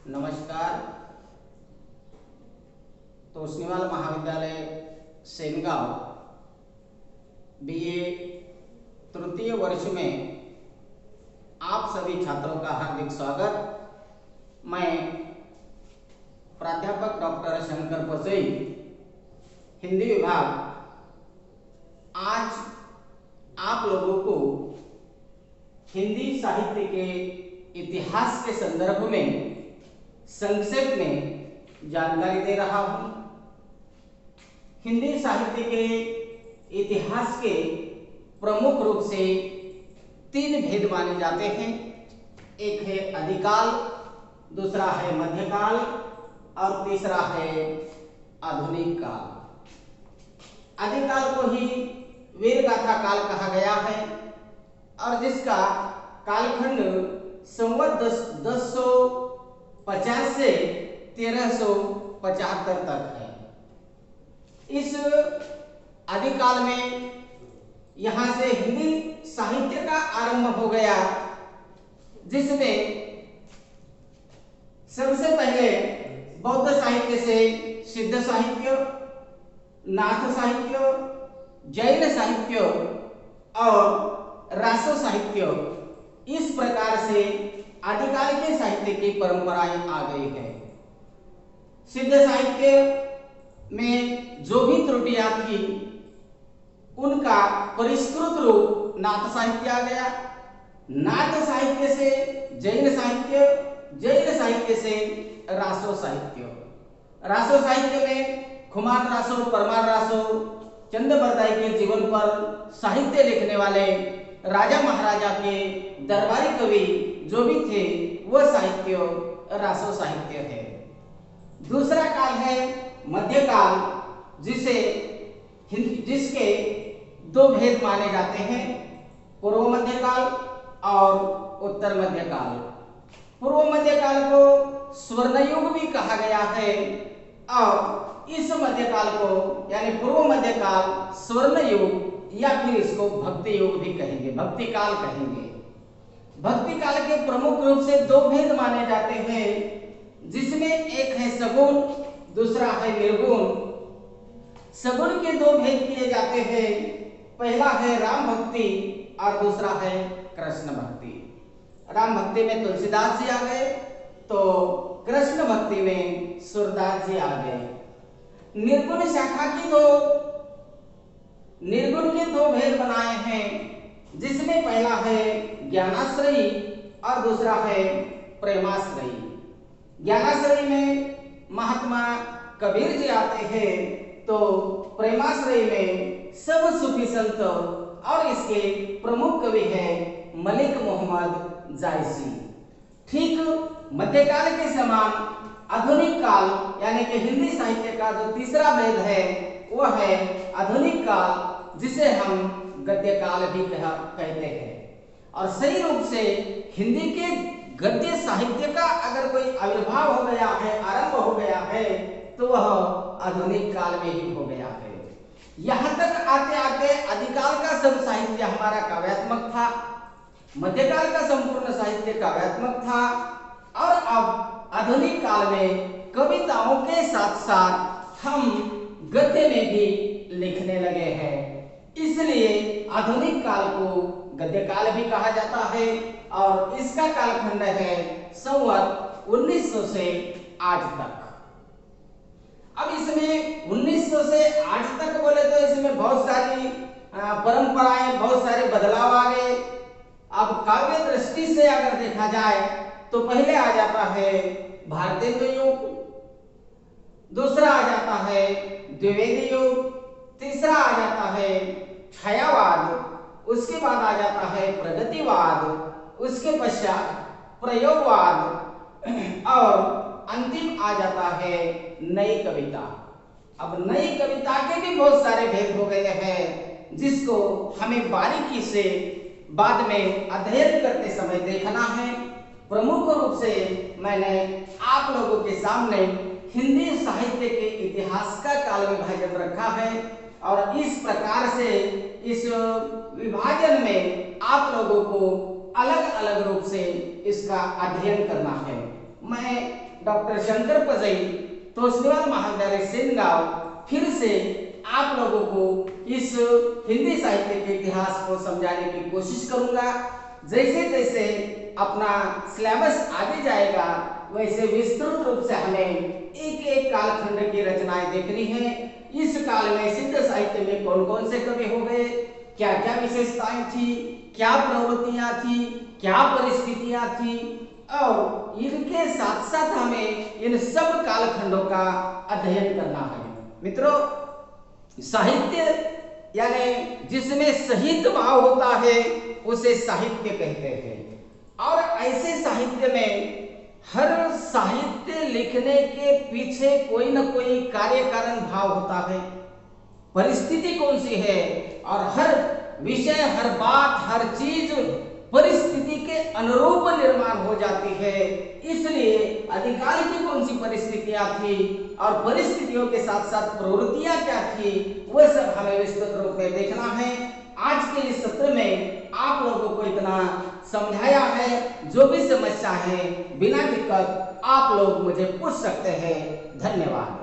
नमस्कार। तोषणीवाल महाविद्यालय सेनगांव बीए तृतीय वर्ष में आप सभी छात्रों का हार्दिक स्वागत। मैं प्राध्यापक डॉक्टर शंकर पोसई, हिंदी विभाग, आज आप लोगों को हिंदी साहित्य के इतिहास के संदर्भ में संक्षेप में जानकारी दे रहा हूं। हिंदी साहित्य के इतिहास के प्रमुख रूप से तीन भेद माने जाते हैं। एक है आदिकाल, दूसरा है मध्यकाल और तीसरा है आधुनिक काल। आदिकाल को ही वीर गाथा काल कहा गया है और जिसका कालखंड संवत 1050 से 1375 तक है। इस आदिकाल में यहाँ से हिंदी साहित्य का आरंभ हो गया, जिसमें सबसे पहले बौद्ध साहित्य से सिद्ध साहित्य, नाथ साहित्य, जैन साहित्य और रासो साहित्य, इस प्रकार से आदिकाल के साहित्य की परंपराएं आ गई है। सिद्ध साहित्य में जो भी त्रुटियां थी उनका परिष्कृत रूप नाथ साहित्य आ गया। नाथ साहित्य से जैन साहित्य, जैन साहित्य से रासो साहित्य। रासो साहित्य में खुमान रासो, परमार रासो, चंद बरदाई के जीवन पर साहित्य लिखने वाले राजा महाराजा के दरबारी कवि जो भी थे वह साहित्य रासो साहित्य है। दूसरा काल है मध्यकाल, जिसके दो भेद माने जाते हैं, पूर्व मध्यकाल और उत्तर मध्यकाल। पूर्व मध्यकाल को स्वर्ण युग भी कहा गया है और इस मध्यकाल को यानी पूर्व मध्यकाल स्वर्ण युग या फिर इसको भक्ति युग भी कहेंगे, भक्ति काल कहेंगे। भक्ति काल के प्रमुख रूप से दो भेद माने जाते हैं, जिसमें एक है सगुण, दूसरा है निर्गुण। सगुण के दो भेद किए जाते हैं, पहला है राम भक्ति और दूसरा है कृष्ण भक्ति। राम भक्ति में तुलसीदास जी आ गए तो कृष्ण भक्ति में सूरदास जी आ गए। निर्गुण के दो भेद बनाए हैं, जिसमें पहला है ज्ञानाश्रयी और दूसरा है प्रेमाश्रयी। ज्ञानाश्रयी में महात्मा कबीर जी आते हैं तो प्रेमाश्रयी में सब सूफी संत और इसके प्रमुख कवि हैं मलिक मोहम्मद जायसी। ठीक मध्यकाल के समान आधुनिक काल यानी कि हिंदी साहित्य का जो तीसरा भेद है वह है आधुनिक काल, जिसे हम गद्य काल भी कहते हैं। और सही रूप से हिंदी के गद्य साहित्य का अगर कोई आविर्भाव हो गया है, आरंभ हो गया है, तो वह आधुनिक काल में ही हो गया है। यहाँ तक आते आते आदिकाल का सब साहित्य हमारा काव्यात्मक था, मध्यकाल का संपूर्ण साहित्य काव्यात्मक था और अब आधुनिक काल में कविताओं के साथ साथ हम गद्य में भी लिखने लगे हैं, इसलिए आधुनिक काल को गद्य काल भी कहा जाता है और इसका कालखंड है संवत 1900 से आज तक। अब इसमें 1900 से आज तक बोले तो इसमें बहुत सारी परंपराएं, बहुत सारे बदलाव आ गए। अब काव्य दृष्टि से अगर देखा जाए तो पहले आ जाता है भारतेंदु युग, दूसरा आ जाता है द्विवेदी युग, तीसरा आ जाता है छायावाद, उसके बाद आ जाता है प्रगतिवाद, उसके पश्चात प्रयोगवाद और अंतिम आ जाता है नई कविता। अब नई कविता के भी बहुत सारे भेद हो गए हैं, जिसको हमें बारीकी से बाद में अध्ययन करते समय देखना है। प्रमुख रूप से मैंने आप लोगों के सामने हिंदी साहित्य के इतिहास का काल विभाजन रखा है और इस प्रकार से इस विभाजन में आप लोगों को अलग अलग रूप से इसका अध्ययन करना है। मैं डॉक्टर शंकर पजई, तोष्णीवाल महाविद्यालय सेनगांव, फिर से आप लोगों को इस हिंदी साहित्य के इतिहास को समझाने की कोशिश करूंगा। जैसे जैसे अपना सिलेबस आगे जाएगा वैसे विस्तृत रूप से हमें एक एक कालखंड की रचनाएं देखनी है। इस काल में सिद्ध साहित्य में कौन कौन से कवि हो गए, क्या क्या विशेषताएं थी, क्या प्रवृत्तियां थी, क्या परिस्थितियां थी, और इनके साथ साथ हमें इन सब कालखंडों का अध्ययन करना है। मित्रों, साहित्य यानी जिसमें सहित भाव होता है उसे साहित्य कहते हैं। और ऐसे साहित्य में हर साहित्य लिखने के पीछे कोई न कोई कार्य कारण भाव होता है, परिस्थिति कौन सी है, और हर विषय, हर बात, हर चीज परिस्थिति के अनुरूप निर्माण हो जाती है। इसलिए अधिकारी की कौन सी परिस्थितियां थी और परिस्थितियों के साथ साथ प्रवृत्तियां क्या थी, वह सब हमें विस्तृत रूप में देखना है। आज के इस सत्र में आप लोगों को इतना समझाया है। जो भी समस्या है बिना दिक्कत आप लोग मुझे पूछ सकते हैं। धन्यवाद।